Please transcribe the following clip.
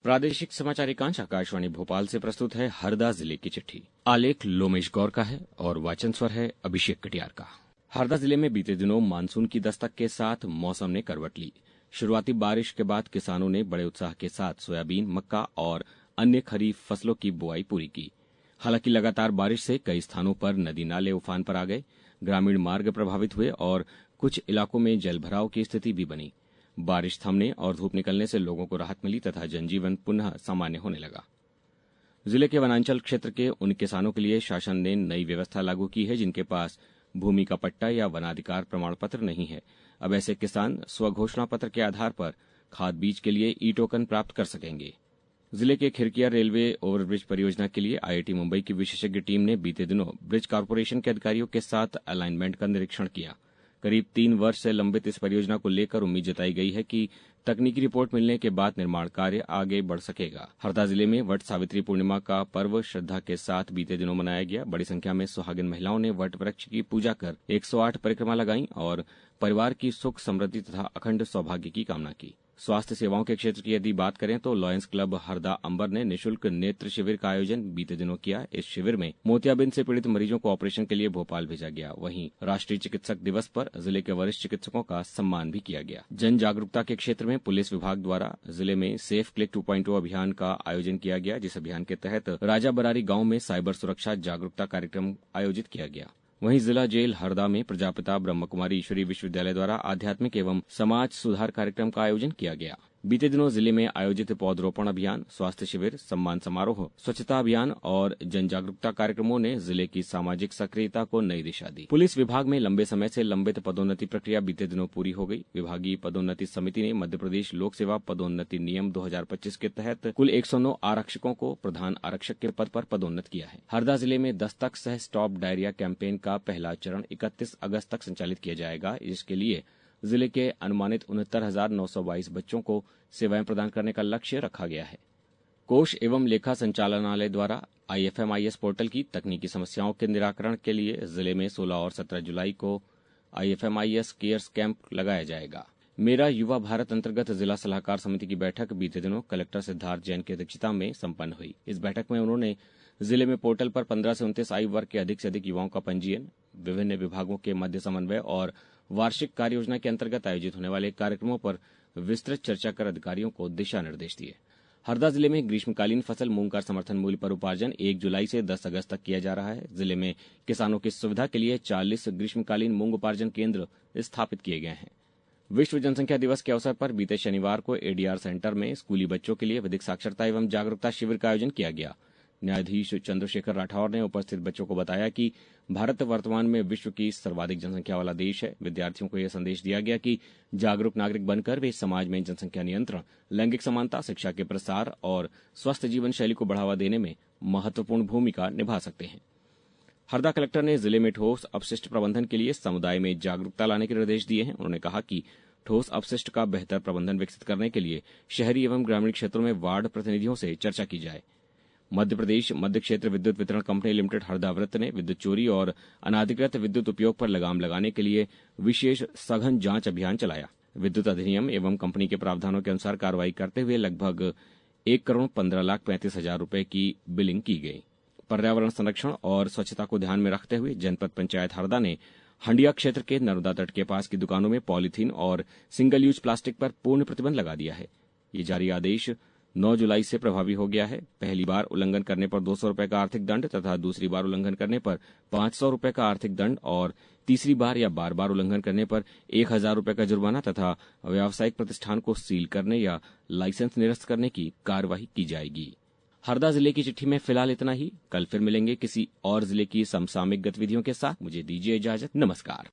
प्रादेशिक समाचार एकांश आकाशवाणी भोपाल से प्रस्तुत है हरदा जिले की चिट्ठी। आलेख लोमेश गौर का है और वाचन स्वर है अभिषेक कटियार का। हरदा जिले में बीते दिनों मानसून की दस्तक के साथ मौसम ने करवट ली। शुरुआती बारिश के बाद किसानों ने बड़े उत्साह के साथ सोयाबीन, मक्का और अन्य खरीफ फसलों की बुआई पूरी की। हालांकि लगातार बारिश से कई स्थानों पर नदी नाले उफान पर आ गए, ग्रामीण मार्ग प्रभावित हुए और कुछ इलाकों में जलभराव की स्थिति भी बनी। बारिश थमने और धूप निकलने से लोगों को राहत मिली तथा जनजीवन पुनः सामान्य होने लगा। जिले के वनांचल क्षेत्र के उन किसानों के लिए शासन ने नई व्यवस्था लागू की है जिनके पास भूमि का पट्टा या वनाधिकार प्रमाण पत्र नहीं है। अब ऐसे किसान स्वघोषणा पत्र के आधार पर खाद बीज के लिए ई टोकन प्राप्त कर सकेंगे। जिले के खिरकिया रेलवे ओवरब्रिज परियोजना के लिए आईआईटी मुंबई की विशेषज्ञ टीम ने बीते दिनों ब्रिज कॉर्पोरेशन के अधिकारियों के साथ अलाइनमेंट का निरीक्षण किया। करीब 3 वर्ष से लंबित इस परियोजना को लेकर उम्मीद जताई गई है कि तकनीकी रिपोर्ट मिलने के बाद निर्माण कार्य आगे बढ़ सकेगा। हरदा जिले में वट सावित्री पूर्णिमा का पर्व श्रद्धा के साथ बीते दिनों मनाया गया। बड़ी संख्या में सुहागिन महिलाओं ने वट वृक्ष की पूजा कर 108 परिक्रमा लगाई और परिवार की सुख समृद्धि तथा अखंड सौभाग्य की कामना की। स्वास्थ्य सेवाओं के क्षेत्र की यदि बात करें तो लॉयंस क्लब हरदा अंबर ने निःशुल्क नेत्र शिविर का आयोजन बीते दिनों किया। इस शिविर में मोतियाबिंद से पीड़ित मरीजों को ऑपरेशन के लिए भोपाल भेजा गया। वहीं राष्ट्रीय चिकित्सक दिवस पर जिले के वरिष्ठ चिकित्सकों का सम्मान भी किया गया। जन जागरूकता के क्षेत्र में पुलिस विभाग द्वारा जिले में सेफ क्लिक 2.0 अभियान का आयोजन किया गया, जिस अभियान के तहत राजा बरारी गांव में साइबर सुरक्षा जागरूकता कार्यक्रम आयोजित किया गया। वहीं जिला जेल हरदा में प्रजापिता ब्रह्मकुमारी ईश्वरीय विश्वविद्यालय द्वारा आध्यात्मिक एवं समाज सुधार कार्यक्रम का आयोजन किया गया। बीते दिनों जिले में आयोजित पौधरोपण अभियान, स्वास्थ्य शिविर, सम्मान समारोह, स्वच्छता अभियान और जन जागरूकता कार्यक्रमों ने जिले की सामाजिक सक्रियता को नई दिशा दी। पुलिस विभाग में लंबे समय से लंबित पदोन्नति प्रक्रिया बीते दिनों पूरी हो गई। विभागीय पदोन्नति समिति ने मध्य प्रदेश लोक सेवा पदोन्नति नियम 2025 के तहत कुल 109 आरक्षकों को प्रधान आरक्षक के पद पर पदोन्नत किया है। हरदा जिले में दस्तक सह स्टॉप डायरिया कैंपेन का पहला चरण 31 अगस्त तक संचालित किया जाएगा। इसके लिए जिले के अनुमानित 69,922 बच्चों को सेवाएं प्रदान करने का लक्ष्य रखा गया है। कोष एवं लेखा संचालनालय द्वारा IFMIS पोर्टल की तकनीकी समस्याओं के निराकरण के लिए जिले में 16 और 17 जुलाई को IFMIS केयर्स कैंप लगाया जाएगा। मेरा युवा भारत अंतर्गत जिला सलाहकार समिति की बैठक बीते दिनों कलेक्टर सिद्धार्थ जैन की अध्यक्षता में संपन्न हुई। इस बैठक में उन्होंने जिले में पोर्टल पर 15 से 29 आयु वर्ग के अधिक से अधिक युवाओं का पंजीयन, विभिन्न विभागों के मध्य समन्वय और वार्षिक कार्य योजना के अंतर्गत आयोजित होने वाले कार्यक्रमों पर विस्तृत चर्चा कर अधिकारियों को दिशा निर्देश दिए। हरदा जिले में ग्रीष्मकालीन फसल मूंग का समर्थन मूल्य पर उपार्जन 1 जुलाई से 10 अगस्त तक किया जा रहा है। जिले में किसानों की सुविधा के लिए 40 ग्रीष्मकालीन मूंग उपार्जन केंद्र स्थापित किए गए हैं। विश्व जनसंख्या दिवस के अवसर पर बीते शनिवार को ADR सेंटर में स्कूली बच्चों के लिए विधिक साक्षरता एवं जागरूकता शिविर का आयोजन किया गया। न्यायाधीश चंद्रशेखर राठौर ने उपस्थित बच्चों को बताया कि भारत वर्तमान में विश्व की सर्वाधिक जनसंख्या वाला देश है। विद्यार्थियों को यह संदेश दिया गया कि जागरूक नागरिक बनकर वे समाज में जनसंख्या नियंत्रण, लैंगिक समानता, शिक्षा के प्रसार और स्वस्थ जीवन शैली को बढ़ावा देने में महत्वपूर्ण भूमिका निभा सकते हैं। हरदा कलेक्टर ने जिले में ठोस अपशिष्ट प्रबंधन के लिए समुदाय में जागरूकता लाने के निर्देश दिए हैं। उन्होंने कहा कि ठोस अपशिष्ट का बेहतर प्रबंधन विकसित करने के लिए शहरी एवं ग्रामीण क्षेत्रों में वार्ड प्रतिनिधियों से चर्चा की जाए। मध्य प्रदेश मध्य क्षेत्र विद्युत वितरण कंपनी लिमिटेड हरदा वृत्त ने विद्युत चोरी और अनाधिकृत विद्युत उपयोग पर लगाम लगाने के लिए विशेष सघन जांच अभियान चलाया। विद्युत अधिनियम एवं कंपनी के प्रावधानों के अनुसार कार्रवाई करते हुए लगभग 1,15,35,000 रुपए की बिलिंग की गई। पर्यावरण संरक्षण और स्वच्छता को ध्यान में रखते हुए जनपद पंचायत हरदा ने हंडिया क्षेत्र के नर्मदा तट के पास की दुकानों में पॉलीथीन और सिंगल यूज प्लास्टिक पर पूर्ण प्रतिबंध लगा दिया है। ये जारी आदेश 9 जुलाई से प्रभावी हो गया है। पहली बार उल्लंघन करने पर 200 रुपए का आर्थिक दंड तथा दूसरी बार उल्लंघन करने पर 500 रुपए का आर्थिक दंड और तीसरी बार या बार-बार उल्लंघन करने पर 1,000 रुपए का जुर्माना तथा व्यावसायिक प्रतिष्ठान को सील करने या लाइसेंस निरस्त करने की कार्यवाही की जाएगी। हरदा जिले की चिट्ठी में फिलहाल इतना ही। कल फिर मिलेंगे किसी और जिले की समसामयिक गतिविधियों के साथ। मुझे दीजिए इजाजत। नमस्कार।